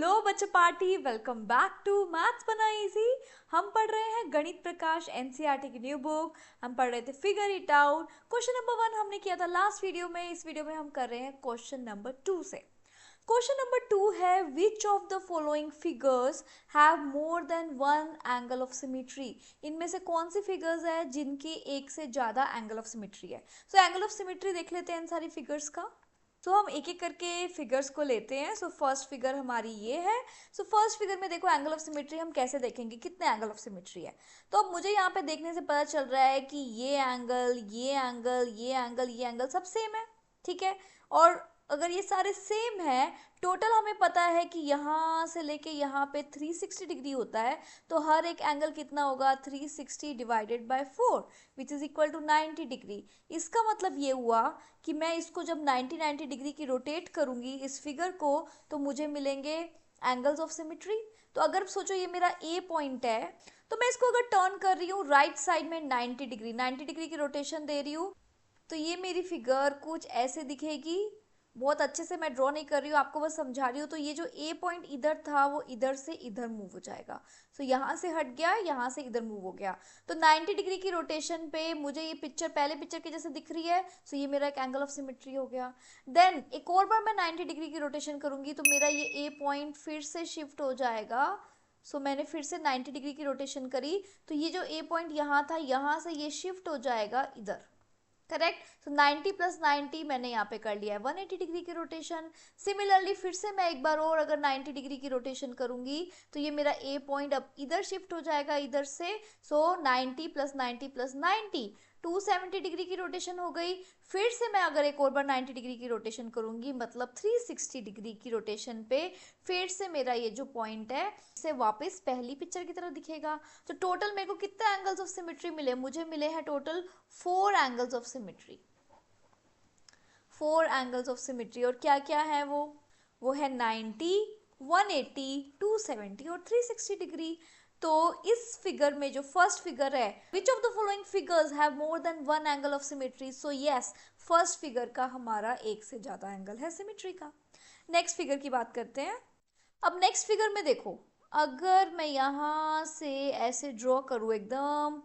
Hello बच्चे पार्टी, welcome back to maths बना इजी। हम पढ़ रहे हैं गणित प्रकाश एनसीईआरटी की न्यू बुक। हम पढ़ रहे थे figure it out. Question number 1 हमने किया था लास्ट वीडियो में। इस वीडियो में हम कर रहे हैं क्वेश्चन नंबर 2 से। क्वेश्चन नंबर 2 है which of the following figures have more than one angle of symmetry. इनमें से कौन सी फिगर्स है जिनके एक से ज्यादा एंगल ऑफ सिमेट्री है। सो एंगल ऑफ सिमेट्री देख लेते हैं इन सारी फिगर्स का। तो हम एक एक करके फिगर्स को लेते हैं। सो फर्स्ट फिगर हमारी ये है। सो फर्स्ट फिगर में देखो एंगल ऑफ सिमेट्री हम कैसे देखेंगे, कितने एंगल ऑफ सिमेट्री है। तो अब मुझे यहाँ पे देखने से पता चल रहा है कि ये एंगल, ये एंगल, ये एंगल, ये एंगल सब सेम है, ठीक है। और अगर ये सारे सेम है, टोटल हमें पता है कि यहाँ से लेके यहाँ पे 360 डिग्री होता है। तो हर एक एंगल कितना होगा, 360 divided by 4 which is equal to 90 degree. इसका मतलब ये हुआ कि मैं इसको जब 90 डिग्री की रोटेट करूंगी इस फिगर को, तो मुझे मिलेंगे एंगल्स ऑफ सिमेट्री। तो अगर सोचो ये मेरा ए पॉइंट है, तो मैं इसको अगर टर्न कर रही हूँ राइट साइड में 90 डिग्री की रोटेशन दे रही हूँ, तो ये मेरी फिगर कुछ ऐसे दिखेगी। बहुत अच्छे से मैं ड्रॉ नहीं कर रही हूँ, आपको बस समझा रही हूँ। तो ये जो ए पॉइंट इधर था वो इधर से इधर मूव हो जाएगा। सो यहाँ से हट गया, यहाँ से इधर मूव हो गया। तो 90 डिग्री की रोटेशन पे मुझे ये पिक्चर पहले पिक्चर के जैसे दिख रही है। सो ये मेरा एक एंगल ऑफ सिमेट्री हो गया। देन एक और बार मैं 90 डिग्री की रोटेशन करूंगी तो मेरा ये ए पॉइंट फिर से शिफ्ट हो जाएगा। सो मैंने फिर से 90 डिग्री की रोटेशन करी, तो ये जो ए पॉइंट यहाँ था, यहाँ से ये शिफ्ट हो जाएगा इधर, करेक्ट। सो 90 प्लस 90 मैंने यहाँ पे कर लिया है 180 डिग्री की रोटेशन। सिमिलरली फिर से मैं एक बार और अगर 90 डिग्री की रोटेशन करूंगी तो ये मेरा ए पॉइंट अब इधर शिफ्ट हो जाएगा इधर से। सो 90 प्लस 90 प्लस 90 270 डिग्री की रोटेशन हो गई। फिर से मैं अगर एक और बार 90 डिग्री की रोटेशन करूंगी, मतलब 360 डिग्री की रोटेशन पे फिर से मेरा ये जो पॉइंट है इसे वापस पहली पिक्चर की तरह दिखेगा। तो टोटल मेरे को कितने एंगल्स ऑफ सिमेट्री मिले, मुझे मिले हैं total 4 angles of symmetry. 4 angles of symmetry. और क्या क्या है वो है 90, 180, 270 और 360 डिग्री। तो इस फिगर में जो फर्स्ट फिगर है, which of the following figures have more than one angle of symmetry. So yes, first figure का हमारा एक से ज्यादा एंगल है सिमेट्री का। नेक्स्ट फिगर की बात करते हैं। अब नेक्स्ट फिगर में देखो, अगर मैं यहाँ से ऐसे ड्रॉ करूँ एकदम,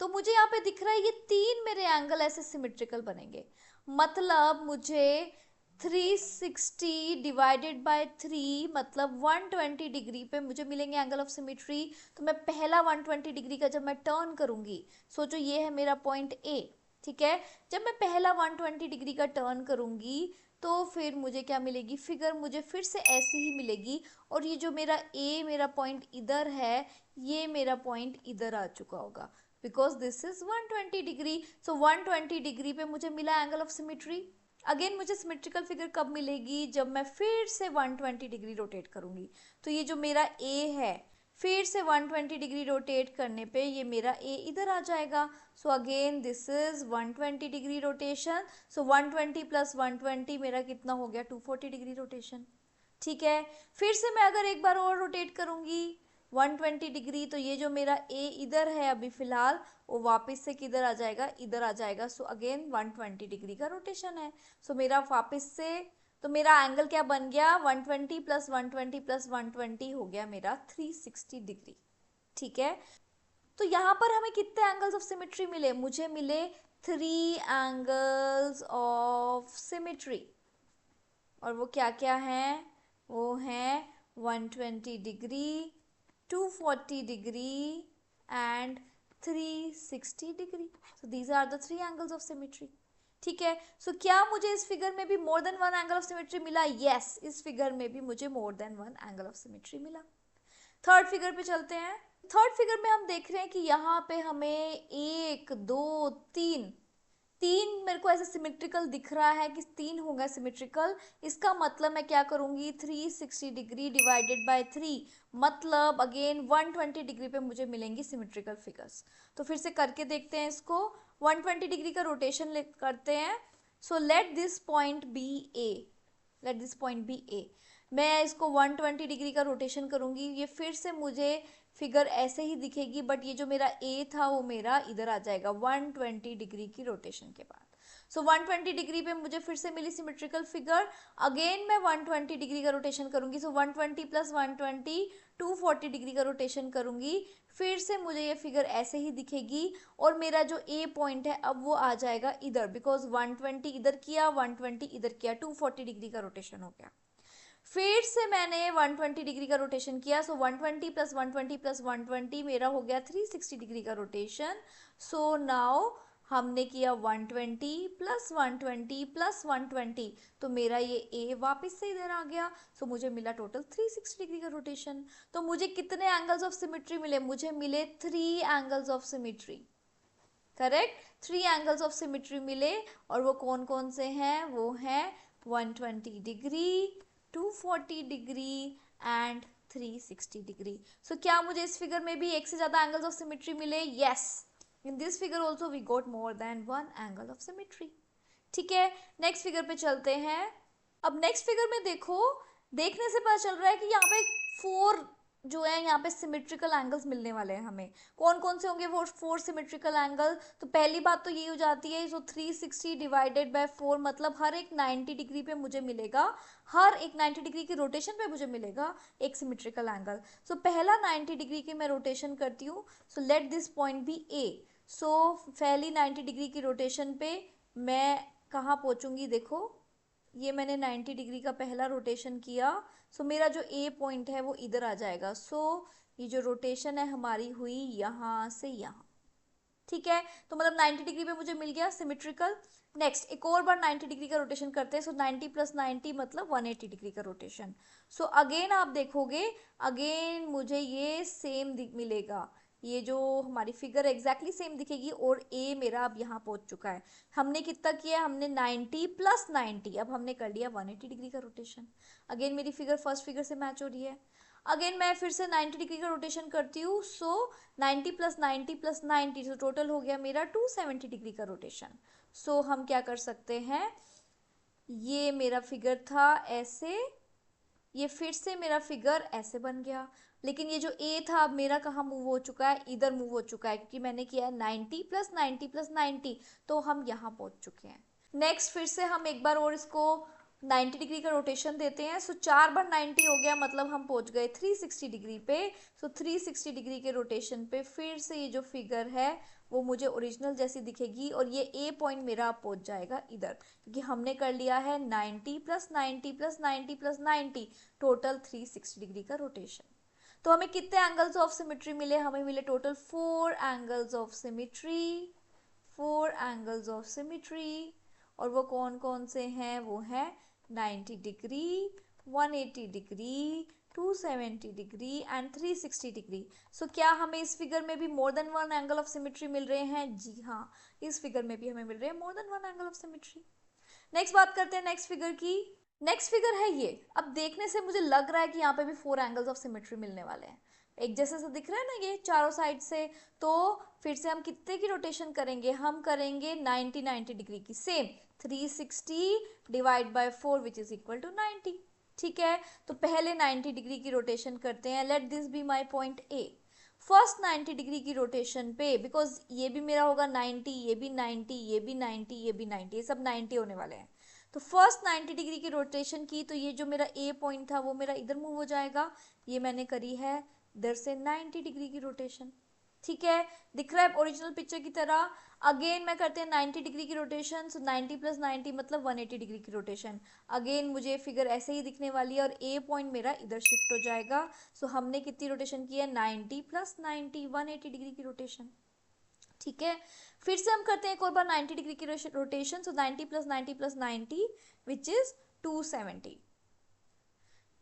तो मुझे यहाँ पे दिख रहा है ये 3 मेरे एंगल ऐसे सिमेट्रिकल बनेंगे। मतलब मुझे 360 डिवाइडेड बाय 3 मतलब 120 डिग्री पे मुझे मिलेंगे एंगल ऑफ सिमेट्री। तो मैं पहला 120 डिग्री का जब मैं टर्न करूंगी, सोचो ये है मेरा पॉइंट ए, ठीक है। जब मैं पहला 120 डिग्री का टर्न करूंगी तो फिर मुझे क्या मिलेगी, फिगर मुझे फिर से ऐसी ही मिलेगी। और ये जो मेरा ए, मेरा पॉइंट इधर है, ये मेरा पॉइंट इधर आ चुका होगा, because this is 120 degree. So 120 degree पे मुझे मिला एंगल ऑफ सिमेट्री। अगेन मुझे सिमेट्रिकल फिगर कब मिलेगी, जब मैं फिर से 120 डिग्री रोटेट करूंगी। तो ये जो मेरा ए है, फिर से 120 डिग्री रोटेट करने पे ये मेरा ए इधर आ जाएगा। So again this is 120 degree rotation. So 120 plus 120 मेरा कितना हो गया, 240 डिग्री रोटेशन, ठीक है। फिर से मैं अगर एक बार और रोटेट करूंगी 120 डिग्री, तो ये जो मेरा ए इधर है अभी फिलहाल, वो वापस से किधर आ जाएगा, इधर आ जाएगा। सो अगेन 120 डिग्री का रोटेशन है। सो मेरा वापस से, तो मेरा एंगल क्या बन गया, 120 प्लस 120 प्लस 120 हो गया मेरा 360 डिग्री, ठीक है। तो यहाँ पर हमें कितने एंगल्स ऑफ सिमेट्री मिले, मुझे मिले 3 एंगल्स ऑफ सिमेट्री। और वो क्या क्या हैं, वो हैं 120 degree, 240 degree and 360 degree. So these are the 3 angles of symmetry, ठीक है। सो क्या मुझे इस फिगर में भी more than one angle of symmetry मिला, यस, इस फिगर में भी मुझे more than one angle of symmetry मिला। थर्ड फिगर पे चलते हैं। थर्ड फिगर में हम देख रहे हैं कि यहाँ पे हमें 1 2 3 मेरे को ऐसे सिमेट्रिकल दिख रहा है कि 3 होगा सिमेट्रिकल। इसका मतलब मैं क्या करूंगी, 360 डिग्री डिवाइडेड बाय 3 मतलब अगेन 120 डिग्री पे मुझे मिलेंगी सिमेट्रिकल फिगर्स। तो फिर से करके देखते हैं इसको। 120 डिग्री का रोटेशन करते हैं। So let this point be A, let this point be A. मैं इसको 120 डिग्री का रोटेशन करूंगी, ये फिर से मुझे फिगर ऐसे ही दिखेगी, बट ये जो मेरा ए था वो मेरा इधर आ जाएगा 120 डिग्री की रोटेशन के बाद। सो 120 डिग्री पे मुझे फिर से मिली सिमेट्रिकल फिगर। अगेन मैं 120 डिग्री का रोटेशन करूंगी, सो 120 प्लस 120 240 डिग्री का रोटेशन करूंगी। फिर से मुझे ये फिगर ऐसे ही दिखेगी और मेरा जो ए पॉइंट है अब वो आ जाएगा इधर, बिकॉज 120 इधर किया, 120 इधर किया, 240 डिग्री का रोटेशन हो गया। फिर से मैंने 120 डिग्री का रोटेशन किया, सो 120 प्लस 120 प्लस 120 मेरा हो गया 360 डिग्री का रोटेशन। सो नाउ हमने किया 120 प्लस 120 प्लस 120, तो मेरा ये ए वापस से इधर आ गया। सो मुझे मिला टोटल 360 डिग्री का रोटेशन। तो मुझे कितने एंगल्स ऑफ सिमेट्री मिले? मुझे मिले 3 angles of symmetry. Correct, 3 angles of symmetry मिले, और वो कौन कौन से हैं? वो हैं 120 degree, 240 degree and 360 degree. So क्या मुझे इस फिगर में भी एक से ज्यादा एंगल्स ऑफ सिमेट्री मिले? Yes, in this figure also we got more than 1 angle of symmetry. ठीक है, नेक्स्ट फिगर पे चलते हैं। अब नेक्स्ट फिगर में देखो, देखने से पता चल रहा है कि यहाँ पे 4 जो है यहाँ पे सिमेट्रिकल एंगल्स मिलने वाले हैं हमें। कौन कौन से होंगे वो 4 सिमेट्रिकल एंगल? तो पहली बात तो ये हो जाती है, सो 360 डिवाइडेड बाय 4 मतलब हर एक 90 डिग्री पे मुझे मिलेगा, हर एक 90 डिग्री की रोटेशन पे मुझे मिलेगा एक सिमेट्रिकल एंगल। सो पहला 90 डिग्री की मैं रोटेशन करती हूँ, so let this point be A. So पहली 90 डिग्री की रोटेशन पे मैं कहाँ पहुँचूंगी? देखो, ये मैंने 90 डिग्री का पहला रोटेशन किया, सो मेरा जो ए पॉइंट है वो इधर आ जाएगा। सो ये जो रोटेशन है हमारी हुई यहाँ से यहाँ। ठीक है, तो मतलब 90 डिग्री पे मुझे मिल गया सिमेट्रिकल। नेक्स्ट एक और बार 90 डिग्री का रोटेशन करते हैं, सो 90 प्लस 90 मतलब 180 डिग्री का रोटेशन। सो अगेन आप देखोगे, अगेन मुझे ये सेम मिलेगा, ये जो हमारी फिगर एग्जैक्टली सेम दिखेगी, और ए मेरा अब यहाँ पहुंच चुका है। हमने कितना किया? हमने 90 प्लस 90, अब हमने कर लिया 180 डिग्री का रोटेशन। अगेन मेरी फिगर फर्स्ट फिगर से मैच हो रही है। अगेन मैं फिर से 90 डिग्री का रोटेशन करती हूँ, सो 90 प्लस 90 प्लस 90, तो टोटल हो गया मेरा 270 डिग्री का रोटेशन। सो हम क्या कर सकते हैं, ये मेरा फिगर था ऐसे, ये फिर से मेरा फिगर ऐसे बन गया, लेकिन ये जो ए था अब मेरा कहाँ मूव हो चुका है? इधर मूव हो चुका है, क्योंकि मैंने किया है 90 प्लस 90 प्लस 90, तो हम यहाँ पहुँच चुके हैं। नेक्स्ट फिर से हम एक बार और इसको 90 डिग्री का रोटेशन देते हैं, सो 4 बार 90 हो गया, मतलब हम पहुंच गए 360 डिग्री पे। सो 360 डिग्री के रोटेशन पे फिर से ये जो फिगर है वो मुझे ओरिजिनल जैसी दिखेगी, और ये ए पॉइंट मेरा पहुंच जाएगा इधर, क्योंकि हमने कर लिया है 90 plus 90 plus 90 plus 90, total 360 degree का रोटेशन। तो हमें कितने एंगल्स ऑफ सिमेट्री मिले? हमें मिले total 4 angles of symmetry, 4 angles of symmetry, और वो कौन कौन से हैं? वो है 90 degree, 180 degree, 270 degree and 360 degree. So क्या हमें इस फिगर में भी more than 1 angle of symmetry मिल रहे हैं? जी हाँ, इस फिगर में भी हमें मिल रहे हैं more than 1 angle of symmetry. Next बात करते हैं नेक्स्ट फिगर की। नेक्स्ट फिगर है ये। अब देखने से मुझे लग रहा है कि यहाँ पे भी 4 एंगल्स ऑफ सिमेट्री मिलने वाले हैं, एक जैसे से दिख रहा है ना ये चारों साइड से। तो फिर से हम कितने की रोटेशन करेंगे? हम करेंगे 90 डिग्री की, same 360 divide by 4 which is equal to 90। ठीक है, तो पहले 90 डिग्री की रोटेशन करते हैं। Let this be my point A. First 90 degree की रोटेशन पे, बिकॉज ये भी मेरा होगा 90, ये भी 90, ये भी 90, ये भी 90, ये सब 90 होने वाले हैं। तो फर्स्ट 90 डिग्री की रोटेशन की, तो ये जो मेरा ए पॉइंट था वो मेरा इधर मूव हो जाएगा। ये मैंने करी है इधर से 90 डिग्री की रोटेशन। ठीक है, दिख रहा है ओरिजिनल पिक्चर की तरह। अगेन मैं करते हैं 90 डिग्री की रोटेशन, सो 90 प्लस 90 मतलब 180 डिग्री की रोटेशन। अगेन मुझे फिगर ऐसे ही दिखने वाली है, और ए पॉइंट मेरा इधर शिफ्ट हो जाएगा। सो हमने कितनी रोटेशन की है? 90 प्लस 90, 180 डिग्री की रोटेशन। ठीक है, फिर से हम करते हैं एक और बार 90 डिग्री की rotation, so 90 plus 90 plus 90 which is 270।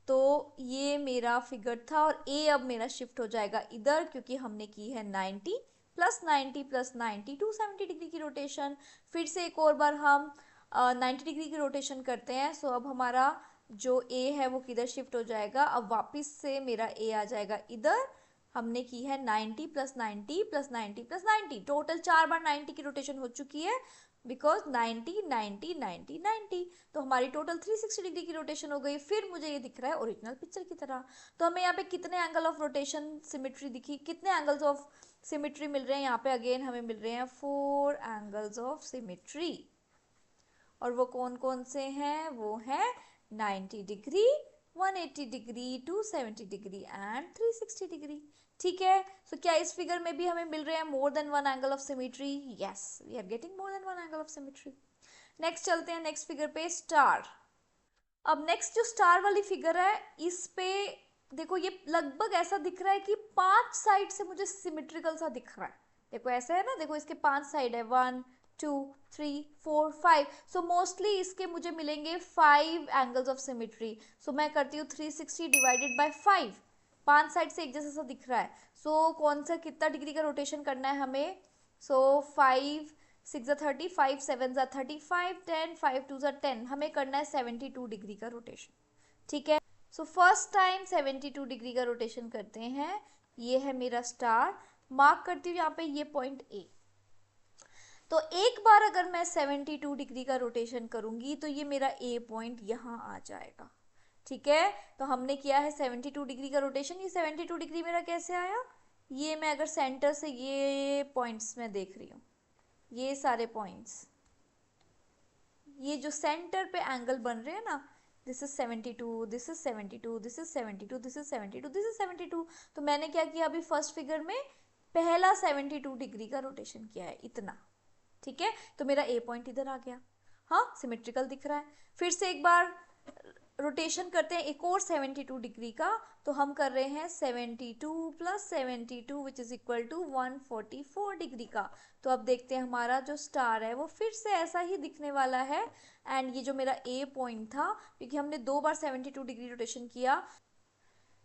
तो ये मेरा फिगर था, और ए अब मेरा शिफ्ट हो जाएगा इधर, क्योंकि हमने की है 90 प्लस 90 प्लस 90, 270 डिग्री की रोटेशन। फिर से एक और बार हम 90 डिग्री की रोटेशन करते हैं, सो अब हमारा जो ए है वो किधर शिफ्ट हो जाएगा? अब वापस से मेरा ए आ जाएगा इधर। हमने की है 90 प्लस 90 प्लस 90 प्लस 90, टोटल 4 बार 90 की रोटेशन हो चुकी है, बिकॉज 90 90 90 90, तो हमारी टोटल 360 डिग्री की रोटेशन हो गई। फिर मुझे ये दिख रहा है ओरिजिनल पिक्चर की तरह। तो हमें यहाँ पे कितने एंगल ऑफ रोटेशन सिमेट्री दिखी, कितने एंगल्स ऑफ सिमेट्री मिल रहे हैं यहाँ पे? अगेन हमें मिल रहे हैं 4 एंगल्स ऑफ सिमेट्री। और वो कौन कौन से हैं? वो हैं 90 degree, 180 degree, 270 degree and 360 degree. ठीक है, सो क्या इस फिगर में भी हमें मिल रहे हैं more than one angle of symmetry? Yes, we are getting more than one angle of symmetry. Next चलते हैं नेक्स्ट फिगर पे, स्टार। अब नेक्स्ट जो स्टार वाली फिगर है, इस पे देखो ये लगभग ऐसा दिख रहा है कि 5 साइड से मुझे सिमेट्रिकल सा दिख रहा है। देखो ऐसे है ना, देखो इसके 5 साइड है, 1 2 3 4 5। सो मोस्टली इसके मुझे मिलेंगे 5 एंगल्स ऑफ सिमेट्री। सो मैं करती हूँ 360 डिवाइडेड बाय 5। 5 साइड से एक जैसा सा दिख रहा है। सो कौन सा कितना डिग्री का रोटेशन करना है हमें? सो 5 6 30, 5 7 35, 10 5 2 10, हमें करना है 72 डिग्री का रोटेशन। ठीक है, सो फर्स्ट टाइम 72 डिग्री का रोटेशन करते हैं। ये है मेरा स्टार, मार्क करती हूँ यहाँ पे ये पॉइंट ए। तो एक बार अगर मैं 72 डिग्री का रोटेशन करूंगी तो ये मेरा ए पॉइंट यहाँ आ जाएगा। ठीक है, तो हमने किया है 72 डिग्री का रोटेशन। ये 72 डिग्री मेरा कैसे आया? ये मैं अगर सेंटर से ये पॉइंट्स में देख रही हूँ, ये सारे पॉइंट्स, ये जो सेंटर पे एंगल बन रहे हैं ना, this is 72, this is 72, this is 72, this is 72, this is 72। तो मैंने क्या किया अभी फर्स्ट फिगर में? पहला 72 डिग्री का रोटेशन किया है, इतना। ठीक है, तो मेरा ए पॉइंट इधर आ गया। हाँ, सिमेट्रिकल दिख रहा है। फिर से एक बार रोटेशन करते हैं एक और 72 डिग्री का। तो हम कर रहे हैं 72 plus 72 which is equal to 144 degree का। तो अब देखते हैं हमारा जो स्टार है वो फिर से ऐसा ही दिखने वाला है। एंड ये जो मेरा ए पॉइंट था, क्योंकि हमने 2 बार 72 डिग्री रोटेशन किया,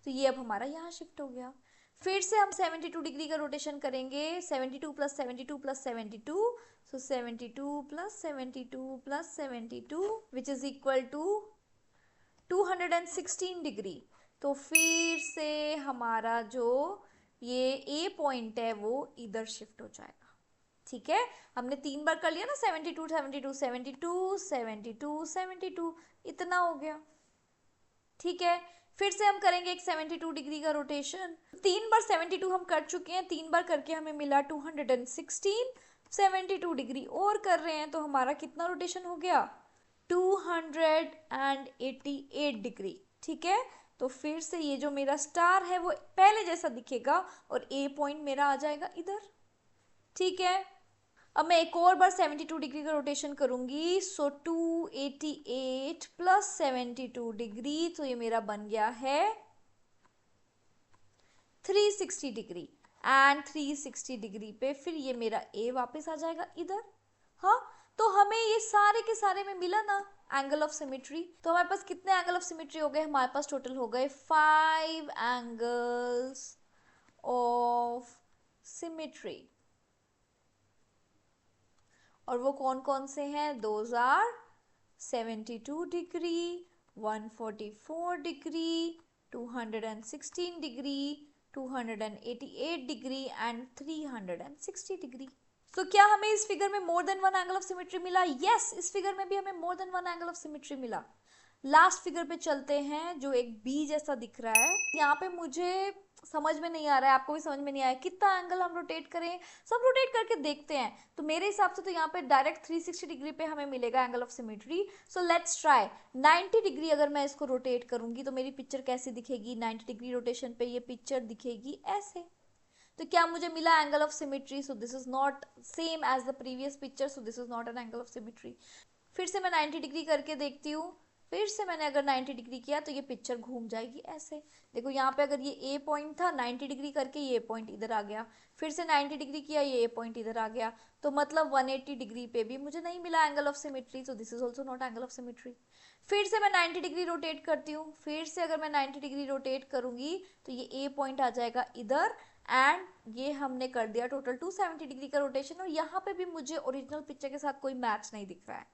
तो ये अब हमारा यहाँ शिफ्ट हो गया। फिर से हम 72 डिग्री का रोटेशन करेंगे, 72 plus 72 plus 72। So 72 plus 72 plus 72 which is equal to 216 degree. तो फिर से हमारा जो ये ए पॉइंट है वो इधर शिफ्ट हो जाएगा। ठीक है, हमने 3 बार कर लिया ना, 72 72 72 72 72, इतना हो गया। ठीक है, फिर से हम करेंगे एक 72 डिग्री का रोटेशन। 3 बार 72 हम कर चुके हैं, 3 बार करके हमें मिला 216। 72 डिग्री और कर रहे हैं तो हमारा कितना रोटेशन हो गया? 288 डिग्री। ठीक है, तो फिर से ये जो मेरा स्टार है वो पहले जैसा दिखेगा और ए पॉइंट मेरा आ जाएगा इधर। ठीक है, अब मैं एक और बार 72 डिग्री का रोटेशन करूंगी। सो 288 प्लस 72 डिग्री, तो ये मेरा बन गया है 360 डिग्री। एंड 360 डिग्री पे फिर ये मेरा ए वापस आ जाएगा इधर। हाँ, तो हमें ये सारे के सारे में मिला ना एंगल ऑफ सिमेट्री। तो हमारे पास कितने एंगल ऑफ सिमेट्री हो गए? हमारे पास टोटल हो गए 5 एंगल्स ऑफ सिमेट्री। और वो कौन कौन से हैं? Those are 72 degree, 144 degree, 216 degree, 288 degree and 360 degree. तो क्या हमें इस फिगर में more than one angle of symmetry मिला? यस, इस फिगर में भी हमें more than one angle of symmetry मिला। लास्ट फिगर पे चलते हैं जो एक बी जैसा दिख रहा है। यहाँ पे मुझे समझ में नहीं आ रहा है, आपको भी समझ में नहीं आया कितना एंगल हम रोटेट करें। सब रोटेट करके देखते हैं। तो मेरे हिसाब से तो यहाँ पे डायरेक्ट 360 डिग्री पे हमें मिलेगा angle of symmetry. So let's try. 90 degree अगर मैं इसको रोटेट करूंगी तो मेरी पिक्चर कैसी दिखेगी? 90 डिग्री रोटेशन पे ये पिक्चर दिखेगी ऐसे। तो क्या मुझे मिला angle of symmetry? So this is not same as the previous picture, so this is not an angle of symmetry. फिर से मैं 90 डिग्री करके देखती हूँ। फिर से मैंने अगर 90 डिग्री किया तो ये पिक्चर घूम जाएगी ऐसे। देखो यहाँ पे अगर ये ए पॉइंट था, 90 डिग्री करके ये पॉइंट इधर आ गया। फिर से 90 डिग्री किया, ये ए पॉइंट इधर आ गया। तो मतलब 180 डिग्री पे भी मुझे नहीं मिला angle of symmetry, so this is also naught angle of symmetry. फिर से मैं 90 डिग्री रोटेट करती हूँ। फिर से अगर मैं 90 डिग्री रोटेट करूंगी तो ये ए पॉइंट आ जाएगा इधर। एंड ये हमने कर दिया टोटल 270 डिग्री का रोटेशन। और यहाँ पे भी मुझे ओरिजिनल पिक्चर के साथ कोई मैच नहीं दिख रहा है।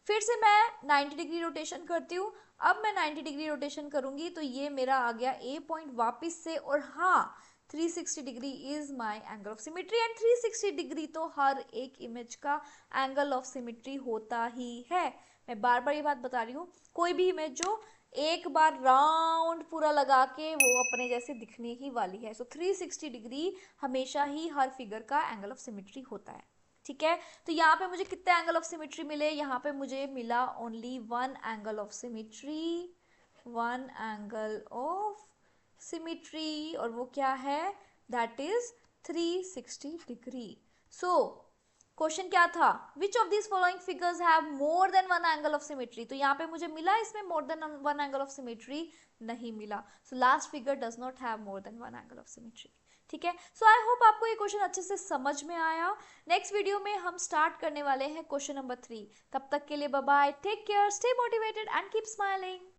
फिर से मैं 90 डिग्री रोटेशन करती हूँ। अब मैं 90 डिग्री रोटेशन करूंगी तो ये मेरा आ गया ए पॉइंट वापस से। और हाँ, 360 degree is my angle of symmetry. And 360 degree तो हर एक इमेज का एंगल ऑफ सिमेट्री होता ही है। मैं बार बार ये बात बता रही हूँ, कोई भी इमेज जो एक बार राउंड पूरा लगा के वो अपने जैसे दिखने ही वाली है। सो 360 डिग्री हमेशा ही हर फिगर का एंगल ऑफ सिमेट्री होता है। ठीक है, तो यहाँ पे मुझे कितने एंगल ऑफ सिमेट्री मिले, यहाँ पे मुझे मिला only one angle of symmetry, one angle of symmetry, और वो क्या है, that is 360 degree. So question क्या था, which of this following figures have more than one angle of symmetry, तो यहाँ पे मुझे मिला इसमें मोर than one angle of symmetry नहीं मिला, so last figure does not have more than one angle of symmetry. ठीक है, सो आई होप आपको ये क्वेश्चन अच्छे से समझ में आया। नेक्स्ट वीडियो में हम स्टार्ट करने वाले हैं क्वेश्चन नंबर 3। तब तक के लिए bye bye, take care, stay motivated and keep smiling.